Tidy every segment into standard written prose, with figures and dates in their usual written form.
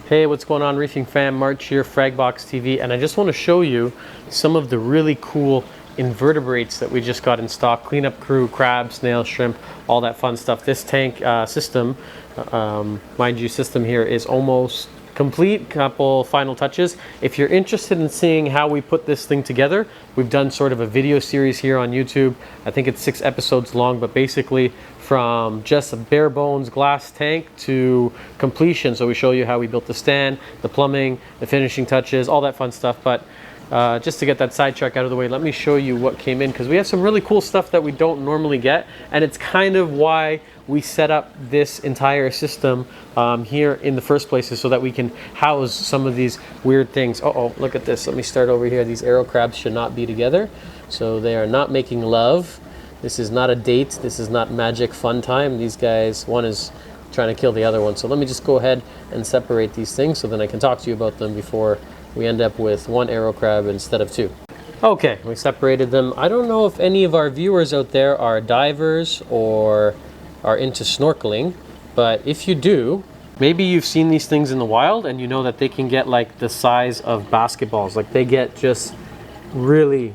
Hey, what's going on, Reefing fam? March here, Fragbox TV, and I just want to show you some of the really cool invertebrates that we just got in stock. Cleanup crew, crab, snail, shrimp, all that fun stuff. This tank system, mind you, system here is almost complete. Couple final touches. If you're interested in seeing how we put this thing together, we've done sort of a video series here on YouTube. I think it's 6 episodes long, but basically from just a bare bones glass tank to completion. So we show you how we built the stand, the plumbing, the finishing touches, all that fun stuff. But just to get that sidetrack out of the way, let me show you what came in, because we have some really cool stuff that we don't normally get, and it's kind of why we set up this entire system here in the first place, is so that we can house some of these weird things. Uh-oh, look at this. Let me start over here. These arrow crabs should not be together, so they are not making love. This is not a date. This is not magic fun time. These guys, one is trying to kill the other one. So let me just go ahead and separate these things so then I can talk to you about them before we end up with 1 arrow crab instead of 2. Okay, we separated them. I don't know if any of our viewers out there are divers or are into snorkeling, but if you do, maybe you've seen these things in the wild and you know that they can get like the size of basketballs. Like they get just really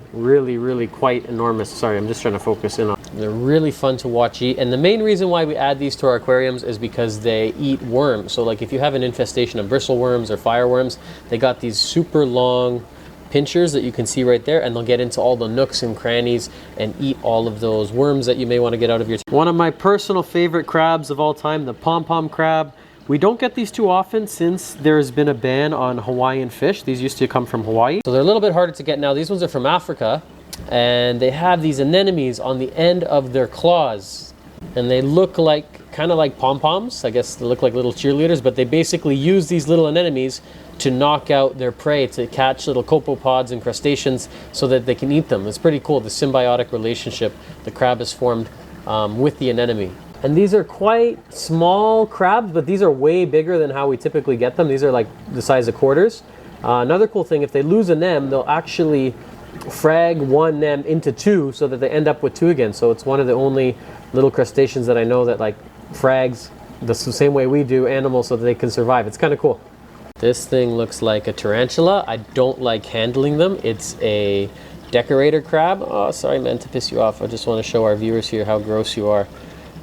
quite enormous. Sorry, I'm just trying to focus in on. They're really fun to watch eat, and the main reason why we add these to our aquariums is because they eat worms. So like if you have an infestation of bristleworms or fireworms, they got these super long pinchers that you can see right there, and they'll get into all the nooks and crannies and eat all of those worms that you may want to get out of your One of my personal favorite crabs of all time, the pom-pom crab. We don't get these too often since there's been a ban on Hawaiian fish. These used to come from Hawaii, so they're a little bit harder to get now. These ones are from Africa, and they have these anemones on the end of their claws, and they look like kind of like pom-poms. I guess they look like little cheerleaders, but they basically use these little anemones to knock out their prey, to catch little copepods and crustaceans so that they can eat them. It's pretty cool, the symbiotic relationship the crab has formed with the anemone. And these are quite small crabs, but these are way bigger than how we typically get them. These are like the size of quarters. Another cool thing, if they lose a nem, they'll actually frag one nem into 2 so that they end up with 2 again. So it's one of the only little crustaceans that I know that like frags the same way we do animals so that they can survive. It's kind of cool. This thing looks like a tarantula. I don't like handling them. It's a decorator crab. Oh, sorry, man, to piss you off. I just want to show our viewers here how gross you are.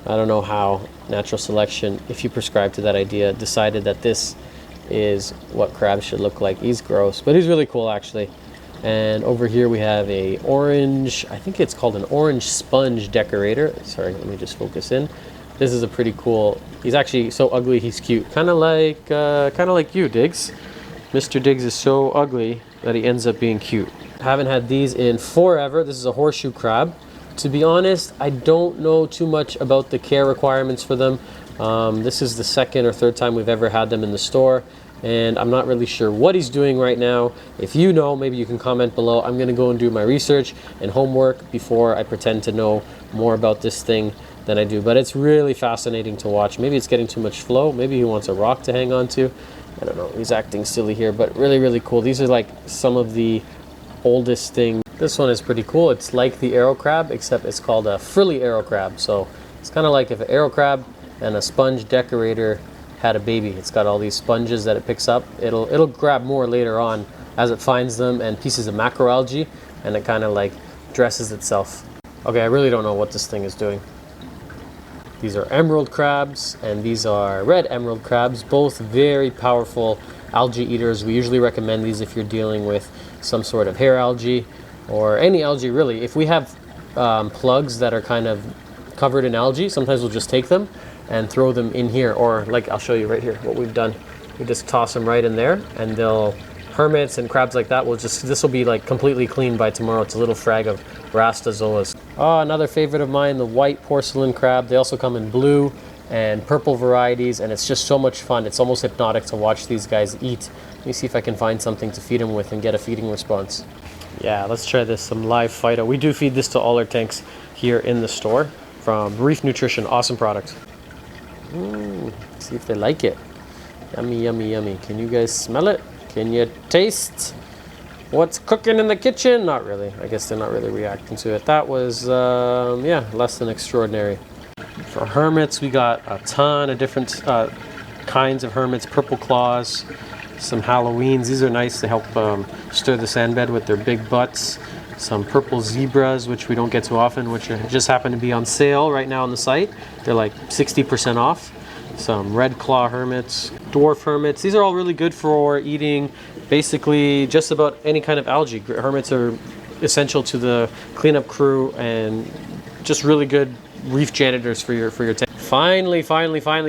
I don't know how natural selection, if you prescribe to that idea, decided that this is what crabs should look like. He's gross, but he's really cool actually. And over here we have a orange, I think it's called an orange sponge decorator. Sorry, let me just focus in. This is a pretty cool, he's actually so ugly he's cute. Kind of like you, Diggs. Mr. Diggs is so ugly that he ends up being cute. Haven't had these in forever. This is a horseshoe crab. To be honest, I don't know too much about the care requirements for them. This is the 2nd or 3rd time we've ever had them in the store, and I'm not really sure what he's doing right now. If you know, maybe you can comment below. I'm gonna go and do my research and homework before I pretend to know more about this thing than I do. But it's really fascinating to watch. Maybe it's getting too much flow. Maybe he wants a rock to hang on to. I don't know, he's acting silly here, but really cool. These are like some of the oldest things. This one is pretty cool. It's like the arrow crab, except it's called a frilly arrow crab. So it's kind of like if an arrow crab and a sponge decorator had a baby. It's got all these sponges that it picks up. It'll grab more later on as it finds them and pieces of macroalgae, and it kind of like dresses itself. Okay, I really don't know what this thing is doing. These are emerald crabs, and these are red emerald crabs, both very powerful algae eaters. We usually recommend these if you're dealing with some sort of hair algae or any algae really. If we have plugs that are kind of covered in algae, sometimes we'll just take them and throw them in here, or like I'll show you right here what we've done. We just toss them right in there, and they'll, hermits and crabs like that will just, this will be like completely clean by tomorrow. It's a little frag of rastazoas. Oh, another favorite of mine, the white porcelain crab. They also come in blue and purple varieties, and it's just so much fun. It's almost hypnotic to watch these guys eat. Let me see if I can find something to feed them with and get a feeding response. Yeah, let's try this, some live Phyto. We do feed this to all our tanks here in the store from Reef Nutrition. Awesome product. See if they like it. Yummy. Can you guys smell it? Can you taste what's cooking in the kitchen? Not really. I guess they're not really reacting to it. That was, yeah, less than extraordinary. For hermits, we got a ton of different kinds of hermits, purple claws, some Halloweens. These are nice to help stir the sand bed with their big butts. Some purple zebras, which we don't get too often, which just happen to be on sale right now on the site. They're like 60% off. Some red claw hermits, dwarf hermits. These are all really good for eating basically just about any kind of algae. Hermits are essential to the cleanup crew and just really good reef janitors for your tank. Finally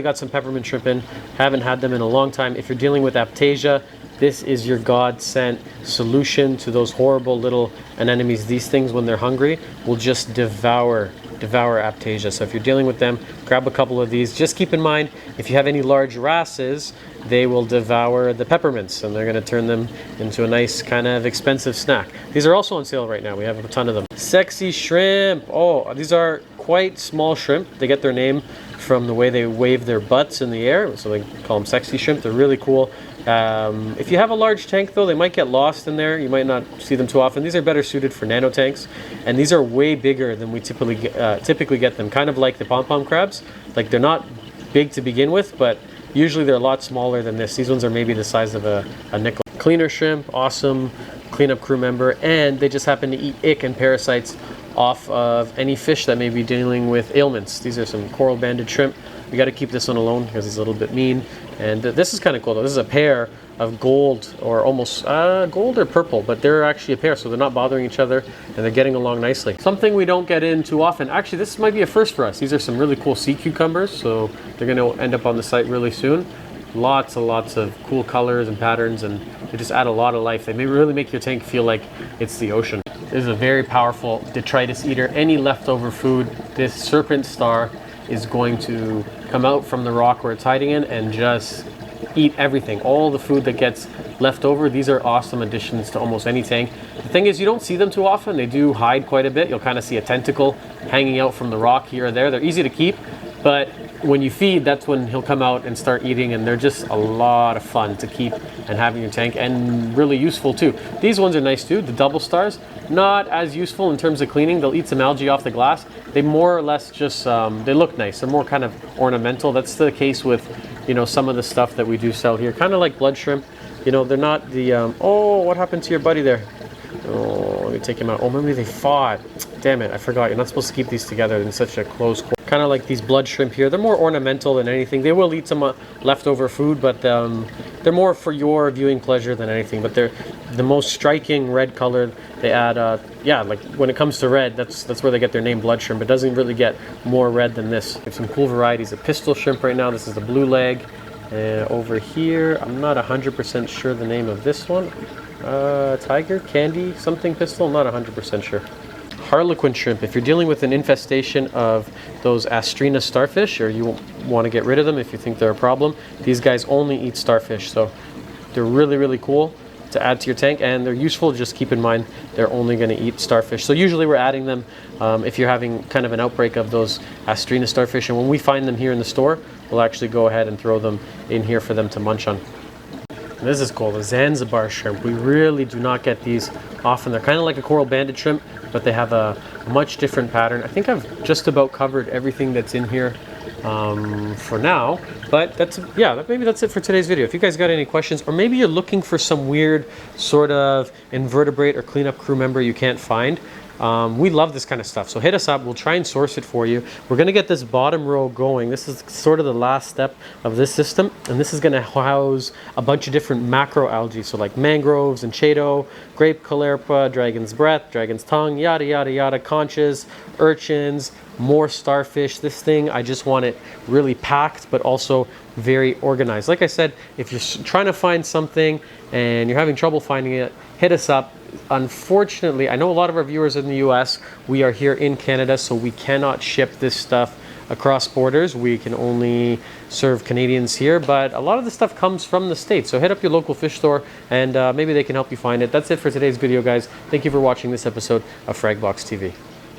got some peppermint shrimp in. Haven't had them in a long time. If you're dealing with aptasia, this is your God-sent solution to those horrible little anemones. These things, when they're hungry, will just devour aptasia. So if you're dealing with them, grab a couple of these. Just keep in mind, if you have any large wrasses, they will devour the peppermints, and they're going to turn them into a nice kind of expensive snack. These are also on sale right now. We have a ton of them. Sexy shrimp. Oh, these are quite small shrimp. They get their name from the way they wave their butts in the air, so they call them sexy shrimp. They're really cool. If you have a large tank though, they might get lost in there. You might not see them too often. These are better suited for nano tanks, and these are way bigger than we typically get them. Kind of like the pom-pom crabs. Like, they're not big to begin with, but usually they're a lot smaller than this. These ones are maybe the size of a nickel. Cleaner shrimp, awesome cleanup crew member, and they just happen to eat ick and parasites off of any fish that may be dealing with ailments. These are some coral banded shrimp. We got to keep this one alone because he's a little bit mean. And this is kind of cool though. This is a pair of gold, or almost gold or purple, but they're actually a pair, so they're not bothering each other and they're getting along nicely. Something we don't get in too often. Actually, this might be a first for us. These are some really cool sea cucumbers, so they're going to end up on the site really soon. Lots and lots of cool colors and patterns, and they just add a lot of life. They may really make your tank feel like it's the ocean. This is a very powerful detritus eater. Any leftover food, this serpent star is going to come out from the rock where it's hiding in and just eat everything. All the food that gets left over. These are awesome additions to almost any tank. The thing is, you don't see them too often. They do hide quite a bit. You'll kind of see a tentacle hanging out from the rock here or there. They're easy to keep, but when you feed, that's when he'll come out and start eating, and they're just a lot of fun to keep and have in your tank, and really useful too. These ones are nice too, the double stars. Not as useful in terms of cleaning. They'll eat some algae off the glass. They more or less just, they look nice. They're more kind of ornamental. That's the case with, you know, some of the stuff that we do sell here. Kind of like blood shrimp. You know, they're not the, oh, what happened to your buddy there? Oh, let me take him out. Oh, maybe they fought. Damn it, I forgot. You're not supposed to keep these together in such a close quarter. Kind of like these blood shrimp here. They're more ornamental than anything. They will eat some leftover food, but they're more for your viewing pleasure than anything. But they're the most striking red color. They add, yeah, like when it comes to red, that's where they get their name, blood shrimp. It doesn't really get more red than this. We have some cool varieties of pistol shrimp right now. This is the blue leg. Over here, I'm not 100% sure the name of this one. Tiger, candy, something pistol, I'm not 100% sure. Harlequin shrimp. If you're dealing with an infestation of those Astrina starfish, or you want to get rid of them if you think they're a problem, these guys only eat starfish, so they're really, really cool to add to your tank, and they're useful. Just keep in mind they're only going to eat starfish. So usually we're adding them if you're having kind of an outbreak of those Astrina starfish, and when we find them here in the store, we'll actually go ahead and throw them in here for them to munch on. And this is called a Zanzibar shrimp. We really do not get these often. They're kind of like a coral banded shrimp, but they have a much different pattern. I think I've just about covered everything that's in here for now, but maybe that's it for today's video. If you guys got any questions, or maybe you're looking for some weird sort of invertebrate or cleanup crew member you can't find, we love this kind of stuff, so hit us up. We'll try and source it for you. We're going to get this bottom row going. This is sort of the last step of this system, and this is going to house a bunch of different macro algae, so like mangroves and chaeto, grape caulerpa, dragon's breath, dragon's tongue, yada yada yada, conches, urchins, more starfish. This thing, I just want it really packed, but also very organized. Like I said, if you're trying to find something and you're having trouble finding it, hit us up. Unfortunately, I know a lot of our viewers in the US. We are here in Canada, so we cannot ship this stuff across borders. We can only serve Canadians here, but a lot of the stuff comes from the States. So hit up your local fish store and maybe they can help you find it. That's it for today's video, guys. Thank you for watching this episode of Fragbox TV.